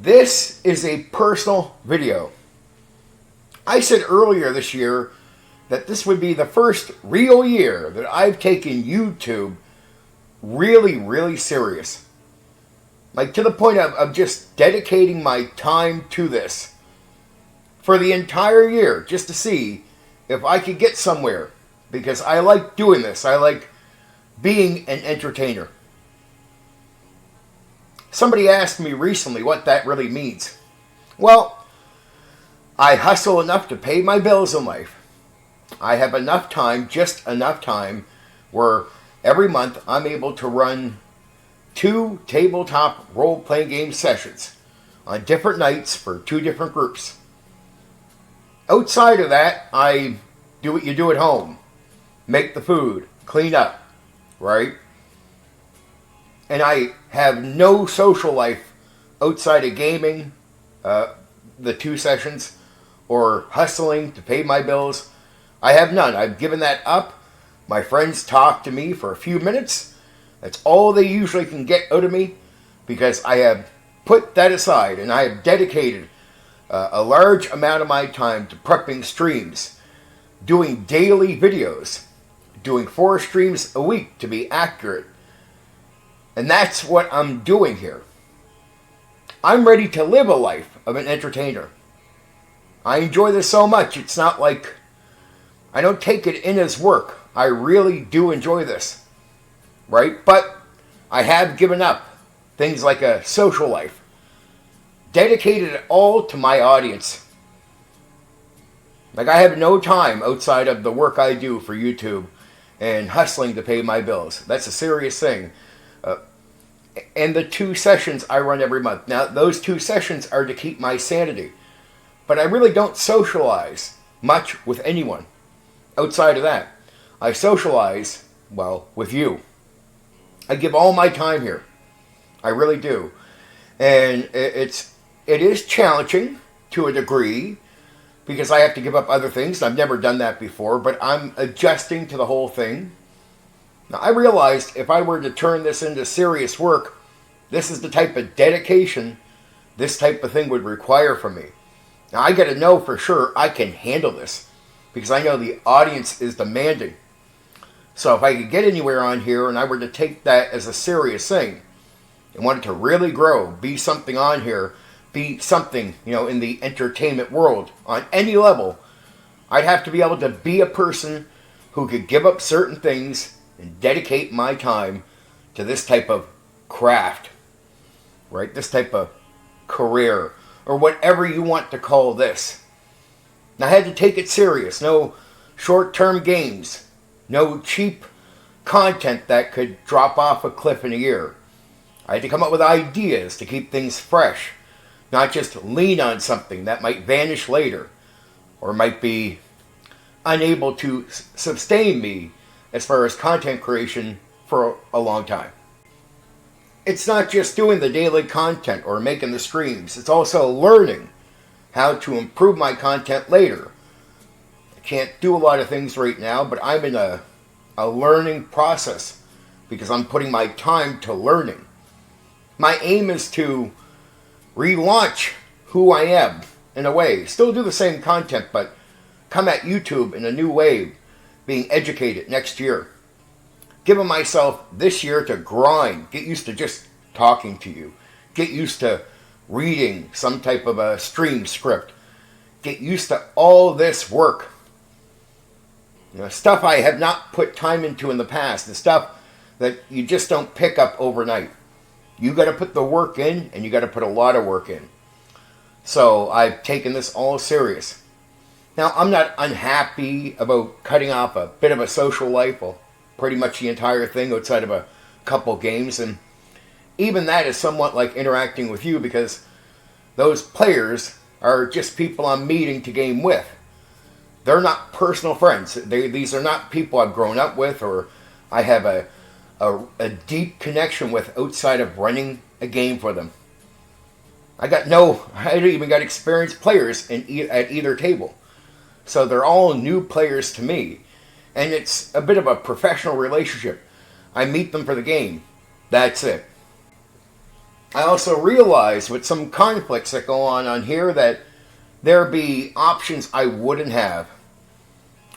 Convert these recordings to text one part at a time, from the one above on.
This is a personal video. I said earlier this year that this would be the first real year that I've taken YouTube really serious. Like to the point of just dedicating my time to this for the entire year just to see if I could get somewhere. Because I like doing this. I like being an entertainer. Somebody asked me recently what that really means. Well, I hustle enough to pay my bills in life. I have enough time, just enough time, where every month I'm able to run 2 tabletop role-playing game sessions on different nights for 2 different groups. Outside of that, I do what you do at home. Make the food, clean up, right? And I have no social life outside of gaming, the 2 sessions, or hustling to pay my bills. I have none. I've given that up. My friends talk to me for a few minutes. That's all they usually can get out of me because I have put that aside and I have dedicated a large amount of my time to prepping streams, doing daily videos, doing 4 streams a week to be accurate. And that's what I'm doing here. I'm ready to live a life of an entertainer. I enjoy this so much. It's not like I don't take it in as work. I really do enjoy this. Right? But I have given up things like a social life. Dedicated it all to my audience. Like I have no time outside of the work I do for YouTube and hustling to pay my bills. That's a serious thing. And the 2 sessions I run every month. Now, those 2 sessions are to keep my sanity. But I really don't socialize much with anyone outside of that. I socialize, well, with you. I give all my time here. I really do. And it is challenging to a degree because I have to give up other things. I've never done that before, but I'm adjusting to the whole thing. Now, I realized if I were to turn this into serious work, this is the type of dedication this type of thing would require from me. Now, I got to know for sure I can handle this because I know the audience is demanding. So if I could get anywhere on here and I were to take that as a serious thing and want it to really grow, be something on here, be something, in the entertainment world on any level, I'd have to be able to be a person who could give up certain things and dedicate my time to this type of craft, right? This type of career, or whatever you want to call this. Now, I had to take it serious. No short-term games. No cheap content that could drop off a cliff in a year. I had to come up with ideas to keep things fresh, not just lean on something that might vanish later, or might be unable to sustain me as far as content creation for a long time. It's not just doing the daily content or making the streams. It's also learning how to improve my content later. I can't do a lot of things right now, but I'm in a learning process because I'm putting my time to learning. My aim is to relaunch who I am in a way. Still do the same content, but come at YouTube in a new way, being educated next year. Giving myself this year to grind, get used to just talking to you, get used to reading some type of a stream script, get used to all this work. Stuff I have not put time into in the past, the stuff that you just don't pick up overnight. You got to put the work in, and you got to put a lot of work in. So I've taken this all serious. Now, I'm not unhappy about cutting off a bit of a social life, well, pretty much the entire thing outside of a couple games, and even that is somewhat like interacting with you because those players are just people I'm meeting to game with. They're not personal friends. These are not people I've grown up with or I have a deep connection with outside of running a game for them. I don't even got experienced players at either table. So they're all new players to me. And it's a bit of a professional relationship. I meet them for the game. That's it. I also realized with some conflicts that go on here that there be options I wouldn't have.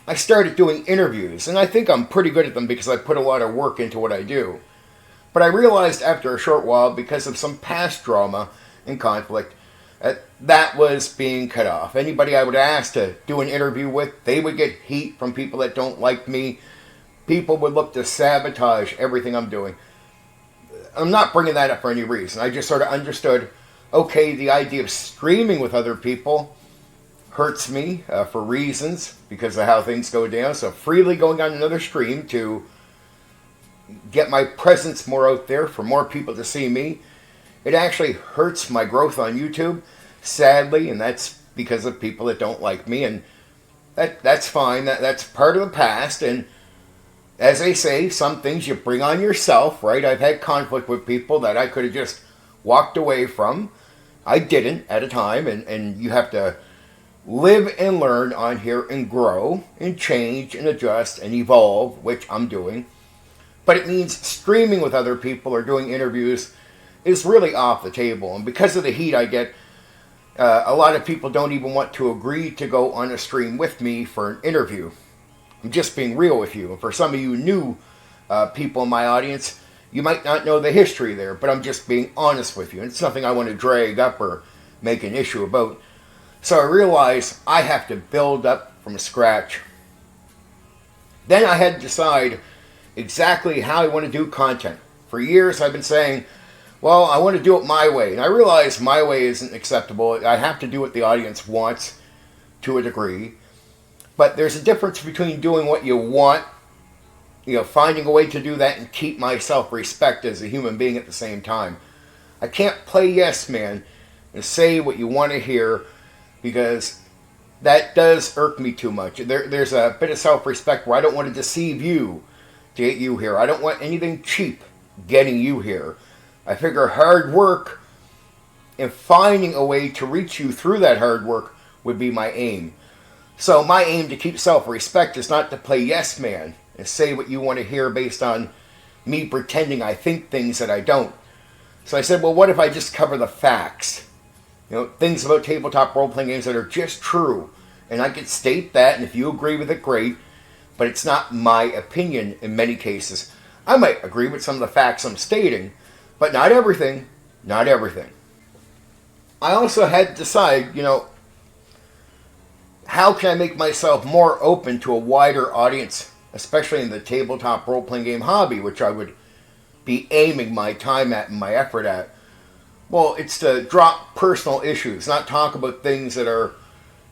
I started doing interviews, and I think I'm pretty good at them because I put a lot of work into what I do. But I realized after a short while, because of some past drama and conflict, that was being cut off. Anybody I would ask to do an interview with, they would get heat from people that don't like me. People would look to sabotage everything I'm doing. I'm not bringing that up for any reason. I just sort of understood, okay, the idea of streaming with other people hurts me for reasons because of how things go down. So freely going on another stream to get my presence more out there for more people to see me, it actually hurts my growth on YouTube, sadly, and that's because of people that don't like me, and that's fine. That's part of the past, and as they say, some things you bring on yourself, right? I've had conflict with people that I could have just walked away from. I didn't at a time, and you have to live and learn on here and grow and change and adjust and evolve, which I'm doing. But it means streaming with other people or doing interviews is really off the table. And because of the heat I get, a lot of people don't even want to agree to go on a stream with me for an interview. I'm just being real with you. And for some of you new people in my audience, you might not know the history there, but I'm just being honest with you. And it's nothing I want to drag up or make an issue about. So I realized I have to build up from scratch. Then I had to decide exactly how I want to do content. For years I've been saying, well, I want to do it my way. And I realize my way isn't acceptable. I have to do what the audience wants to a degree. But there's a difference between doing what you want, finding a way to do that and keep my self-respect as a human being at the same time. I can't play yes man and say what you want to hear because that does irk me too much. There's a bit of self-respect where I don't want to deceive you to get you here. I don't want anything cheap getting you here. I figure hard work and finding a way to reach you through that hard work would be my aim. So my aim to keep self-respect is not to play yes man and say what you want to hear based on me pretending I think things that I don't. So I said, well, what if I just cover the facts? Things about tabletop role-playing games that are just true. And I could state that, and if you agree with it, great. But it's not my opinion in many cases. I might agree with some of the facts I'm stating, but not everything. Not everything. I also had to decide, how can I make myself more open to a wider audience, especially in the tabletop role-playing game hobby, which I would be aiming my time at and my effort at. Well, it's to drop personal issues, not talk about things that are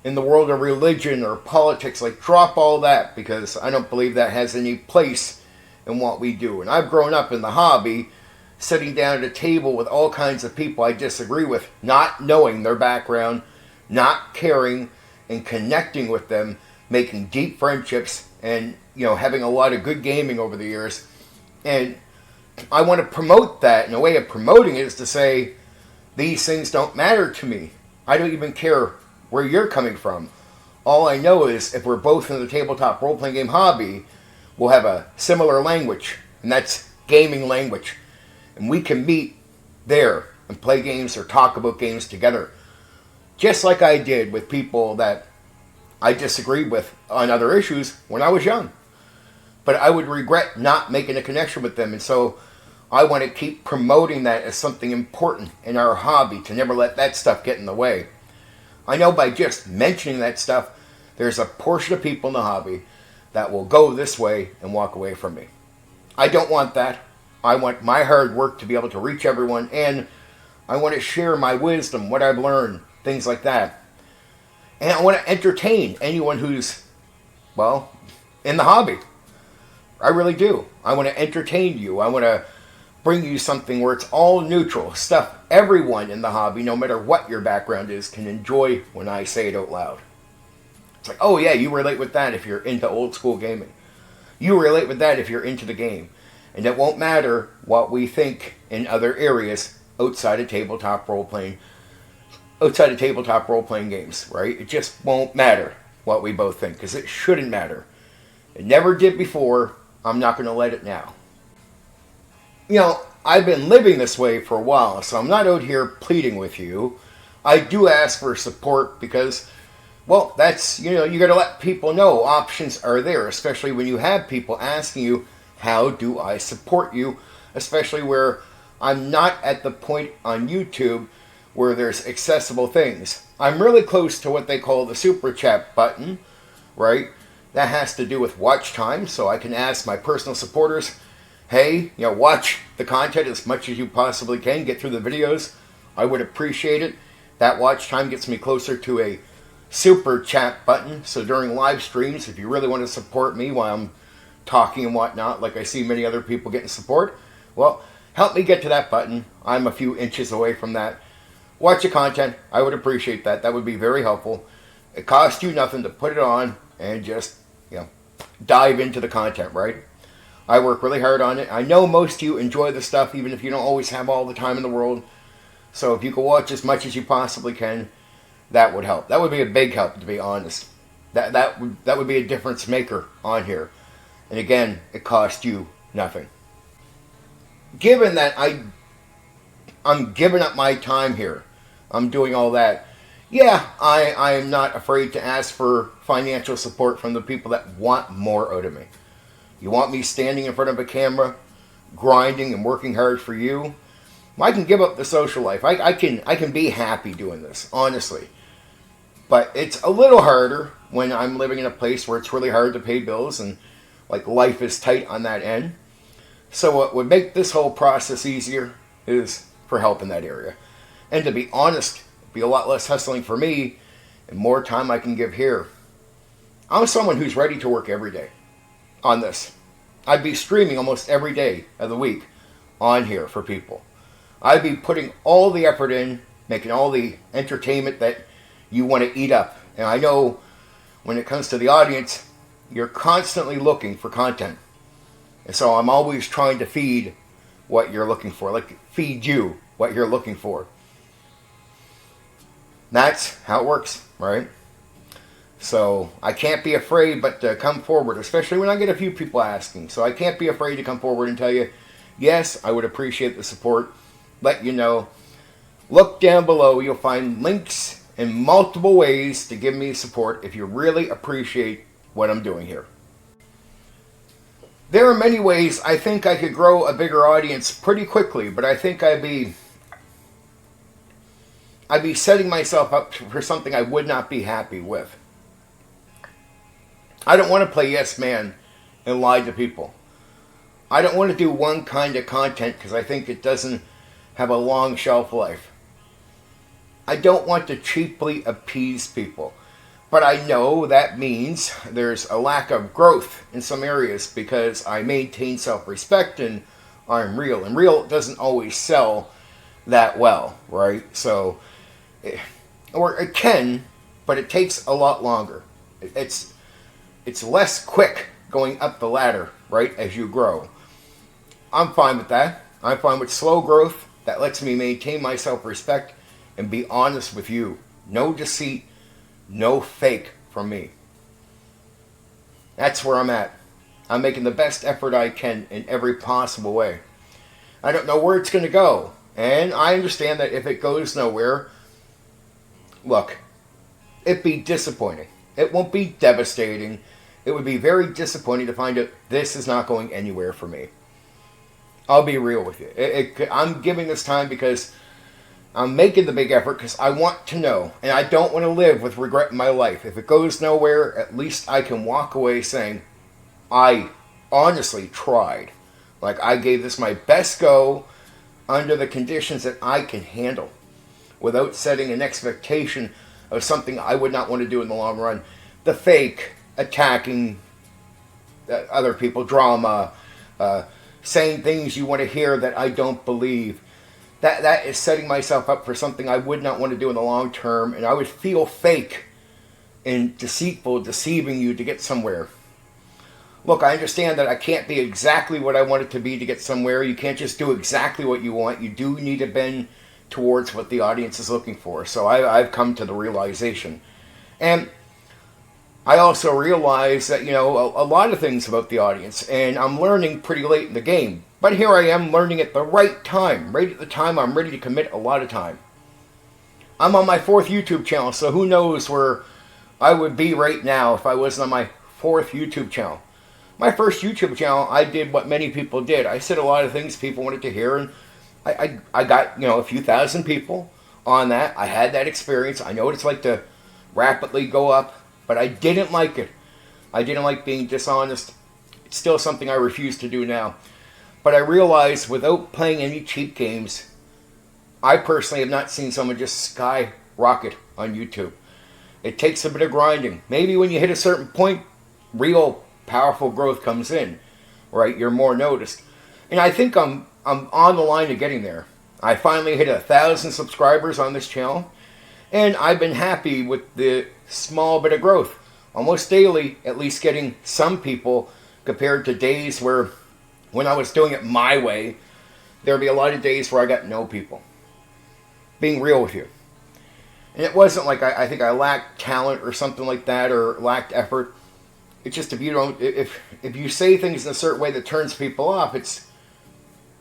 in the world of religion or politics. Like, drop all that, because I don't believe that has any place in what we do. And I've grown up in the hobby, sitting down at a table with all kinds of people I disagree with, not knowing their background, not caring, and connecting with them, making deep friendships, and having a lot of good gaming over the years. And I want to promote that, and a way of promoting it is to say, these things don't matter to me. I don't even care where you're coming from. All I know is if we're both in the tabletop role-playing game hobby, we'll have a similar language, and that's gaming language. And we can meet there and play games or talk about games together. Just like I did with people that I disagreed with on other issues when I was young. But I would regret not making a connection with them. And so I want to keep promoting that as something important in our hobby, to never let that stuff get in the way. I know by just mentioning that stuff, there's a portion of people in the hobby that will go this way and walk away from me. I don't want that. I want my hard work to be able to reach everyone, and I want to share my wisdom, what I've learned, things like that. And I want to entertain anyone who's, in the hobby. I really do. I want to entertain you. I want to bring you something where it's all neutral, stuff everyone in the hobby, no matter what your background is, can enjoy when I say it out loud. It's like, oh yeah, you relate with that if you're into old school gaming. You relate with that if you're into the game. And it won't matter what we think in other areas outside of tabletop role-playing games, right? It just won't matter what we both think, because it shouldn't matter. It never did before. I'm not going to let it now. I've been living this way for a while, so I'm not out here pleading with you. I do ask for support because, well, that's, you got to let people know options are there, especially when you have people asking you, how do I support you? Especially where I'm not at the point on YouTube where there's accessible things. I'm really close to what they call the super chat button, right? That has to do with watch time, so I can ask my personal supporters, hey, watch the content as much as you possibly can, get through the videos. I would appreciate it. That watch time gets me closer to a super chat button, so during live streams, if you really want to support me while I'm talking and whatnot, like I see many other people getting support, well, help me get to that button. I'm a few inches away from that. Watch the content. I would appreciate that. That would be very helpful. It costs you nothing to put it on and just, dive into the content, right? I work really hard on it. I know most of you enjoy the stuff, even if you don't always have all the time in the world. So if you could watch as much as you possibly can, that would help. That would be a big help, to be honest. That would be a difference maker on here. And again, it costs you nothing. Given that I'm giving up my time here, I'm doing all that, yeah, I am not afraid to ask for financial support from the people that want more out of me. You want me standing in front of a camera, grinding and working hard for you? I can give up the social life. I can be happy doing this, honestly. But it's a little harder when I'm living in a place where it's really hard to pay bills and life is tight on that end. So what would make this whole process easier is for help in that area. And to be honest, be a lot less hustling for me and more time I can give here. I'm someone who's ready to work every day on this. I'd be streaming almost every day of the week on here for people. I'd be putting all the effort in, making all the entertainment that you want to eat up. And I know when it comes to the audience, you're constantly looking for content. And so I'm always trying to feed what you're looking for, feed you what you're looking for. That's how it works, right? So I can't be afraid but to come forward, especially when I get a few people asking. So I can't be afraid to come forward and tell you, yes, I would appreciate the support. Let you know. Look down below. You'll find links in multiple ways to give me support if you really appreciate what I'm doing here. There are many ways I think I could grow a bigger audience pretty quickly, but I think I'd be setting myself up for something I would not be happy with. I don't want to play yes man and lie to people. I don't want to do one kind of content because I think it doesn't have a long shelf life. I don't want to cheaply appease people. But I know that means there's a lack of growth in some areas because I maintain self-respect and I'm real. And real doesn't always sell that well, right? So, or it can, but it takes a lot longer. It's less quick going up the ladder, right, as you grow. I'm fine with that. I'm fine with slow growth. That lets me maintain my self-respect and be honest with you. No deceit, no fake from me. That's where I'm at. I'm making the best effort I can in every possible way. I don't know where it's going to go. And I understand that if it goes nowhere, look, it'd be disappointing. It won't be devastating. It would be very disappointing to find out this is not going anywhere for me. I'll be real with you. I'm giving this time because I'm making the big effort because I want to know. And I don't want to live with regret in my life. If it goes nowhere, at least I can walk away saying, I honestly tried. I gave this my best go under the conditions that I can handle without setting an expectation of something I would not want to do in the long run. The fake, attacking other people, drama, saying things you want to hear that I don't believe. That is setting myself up for something I would not want to do in the long term, and I would feel fake and deceitful, deceiving you to get somewhere. Look, I understand that I can't be exactly what I want it to be to get somewhere. You can't just do exactly what you want. You do need to bend towards what the audience is looking for. So I've come to the realization. And I also realize that, a lot of things about the audience, and I'm learning pretty late in the game, But here I am learning at the right time, right at the time I'm ready to commit a lot of time. I'm on my 4th YouTube channel, so who knows where I would be right now if I wasn't on my 4th YouTube channel. My first YouTube channel, I did what many people did. I said a lot of things people wanted to hear, and I got, a few thousand people on that. I had that experience. I know what it's like to rapidly go up, but I didn't like it. I didn't like being dishonest. It's still something I refuse to do now. But I realized without playing any cheap games, I personally have not seen someone just skyrocket on YouTube. It takes a bit of grinding. Maybe when you hit a certain point, real powerful growth comes in, right? You're more noticed. And I think I'm on the line to getting there. I finally hit 1,000 subscribers on this channel, and I've been happy with the small bit of growth. Almost daily, at least getting some people, compared to days where, when I was doing it my way, there'd be a lot of days where I got no people. Being real with you. And it wasn't like I think I lacked talent or something like that, or lacked effort. It's just if you say things in a certain way that turns people off,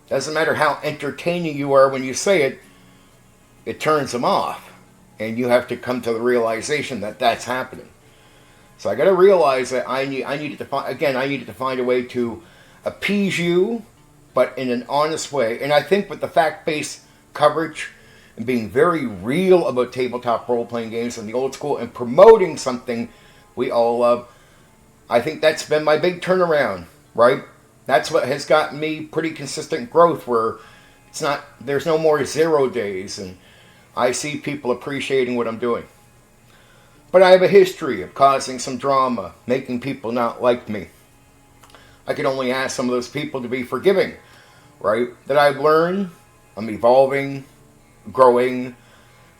doesn't matter how entertaining you are when you say it, it turns them off. And you have to come to the realization that that's happening. So I got to realize that I needed to find a way to appease you, but in an honest way. And I think with the fact-based coverage and being very real about tabletop role-playing games and the old school and promoting something we all love, I think that's been my big turnaround, right? That's what has gotten me pretty consistent growth, where there's no more 0 days, and I see people appreciating what I'm doing. But I have a history of causing some drama, making people not like me. I can only ask some of those people to be forgiving, right? That I've learned, I'm evolving, growing,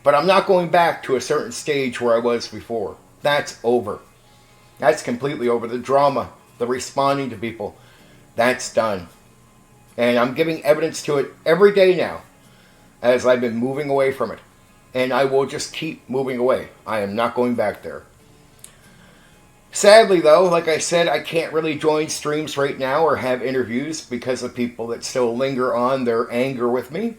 but I'm not going back to a certain stage where I was before. That's over. That's completely over. The drama, the responding to people, that's done. And I'm giving evidence to it every day now, as I've been moving away from it. And I will just keep moving away. I am not going back there. Sadly, though, like I said, I can't really join streams right now or have interviews because of people that still linger on their anger with me.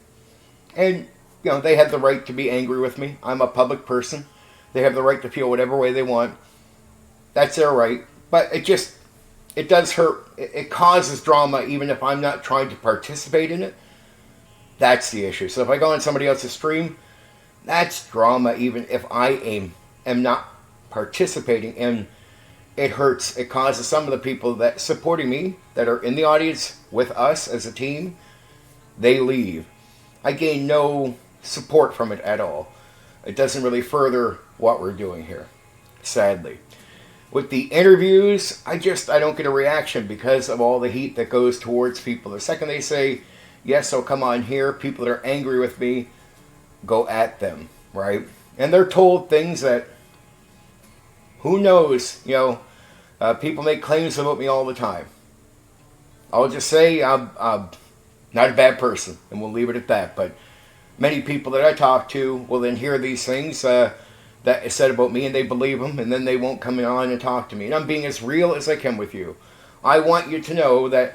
And, they have the right to be angry with me. I'm a public person. They have the right to feel whatever way they want. That's their right. But it does hurt. It causes drama even if I'm not trying to participate in it. That's the issue. So if I go on somebody else's stream, that's drama even if I am not participating. And it hurts. It causes some of the people that supporting me, that are in the audience with us as a team, they leave. I gain no support from it at all. It doesn't really further what we're doing here, sadly. With the interviews, I don't get a reaction because of all the heat that goes towards people. The second they say, yes, so come on here, people that are angry with me, go at them, right? And they're told things that, who knows, people make claims about me all the time. I'll just say I'm not a bad person, and we'll leave it at that. But many people that I talk to will then hear these things that is said about me, and they believe them, and then they won't come on and talk to me. And I'm being as real as I can with you. I want you to know that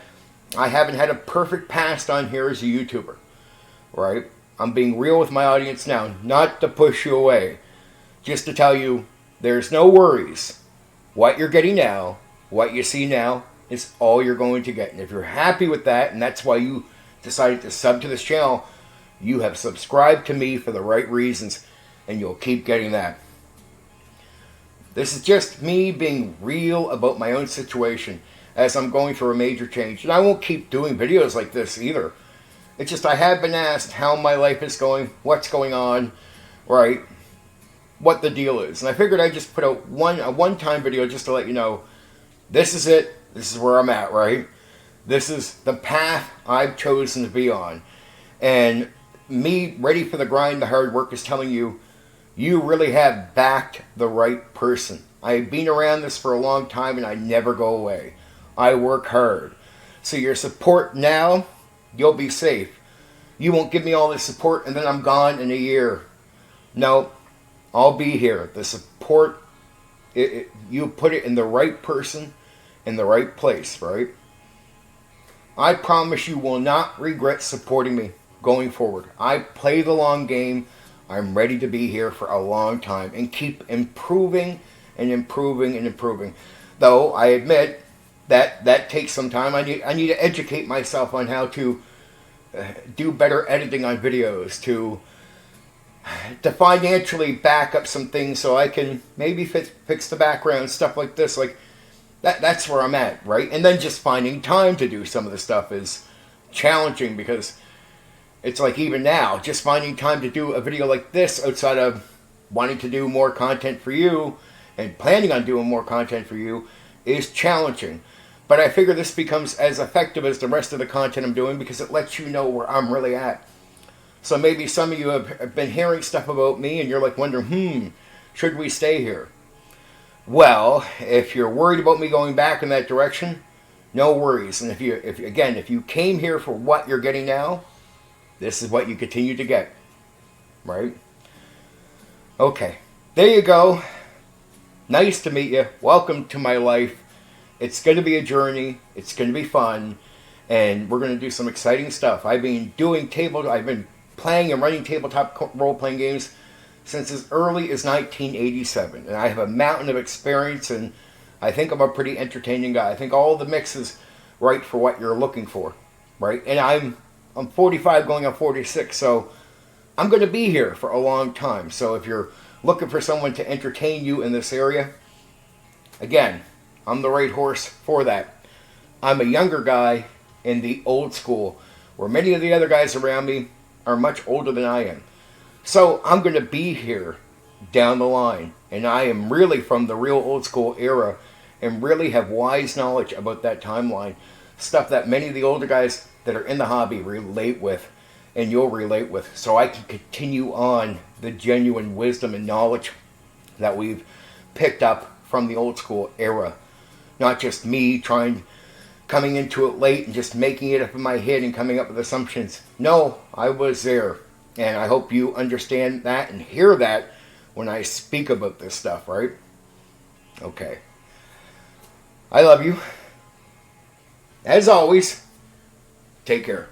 I haven't had a perfect past on here as a YouTuber, right? I'm being real with my audience now, not to push you away, just to tell you there's no worries. What you're getting now, what you see now, is all you're going to get. And if you're happy with that, and that's why you decided to sub to this channel, you have subscribed to me for the right reasons, and you'll keep getting that. This is just me being real about my own situation as I'm going through a major change. And I won't keep doing videos like this either. It's just I have been asked how my life is going, what's going on, right, what the deal is. And I figured I'd just put out a one-time video just to let you know, this is it, this is where I'm at, right? This is the path I've chosen to be on. And me, ready for the grind, the hard work, is telling you, you really have backed the right person. I've been around this for a long time, and I never go away. I work hard. So your support now, you'll be safe. You won't give me all this support, and then I'm gone in a year. No, I'll be here. The support, you put it in the right person, in the right place, right? I promise you will not regret supporting me going forward. I play the long game. I'm ready to be here for a long time and keep improving and improving and improving. Though I admit that takes some time. I need to educate myself on how to do better editing on videos, to financially back up some things so I can maybe fix the background, stuff like this. Like that's where I'm at, right? And then just finding time to do some of the stuff is challenging, because it's like even now, just finding time to do a video like this outside of wanting to do more content for you and planning on doing more content for you is challenging. But I figure this becomes as effective as the rest of the content I'm doing because it lets you know where I'm really at. So maybe some of you have been hearing stuff about me and you're like wondering, should we stay here? Well, if you're worried about me going back in that direction, no worries. And if you came here for what you're getting now, this is what you continue to get, right? Okay, there you go. Nice to meet you. Welcome to my life. It's going to be a journey. It's going to be fun, and we're going to do some exciting stuff. I've been playing and running tabletop role-playing games since as early as 1987, and I have a mountain of experience, and I think I'm a pretty entertaining guy. I think all the mix is right for what you're looking for, right? And I'm 45 going on 46, so I'm going to be here for a long time. So if you're looking for someone to entertain you in this area, again, I'm the right horse for that. I'm a younger guy in the old school, where many of the other guys around me are much older than I am. So I'm going to be here down the line, and I am really from the real old school era and really have wise knowledge about that timeline, stuff that many of the older guys that are in the hobby relate with, and you'll relate with, so I can continue on the genuine wisdom and knowledge that we've picked up from the old school era. Not just me coming into it late and just making it up in my head and coming up with assumptions. No, I was there. And I hope you understand that and hear that when I speak about this stuff, right? Okay. I love you. As always, take care.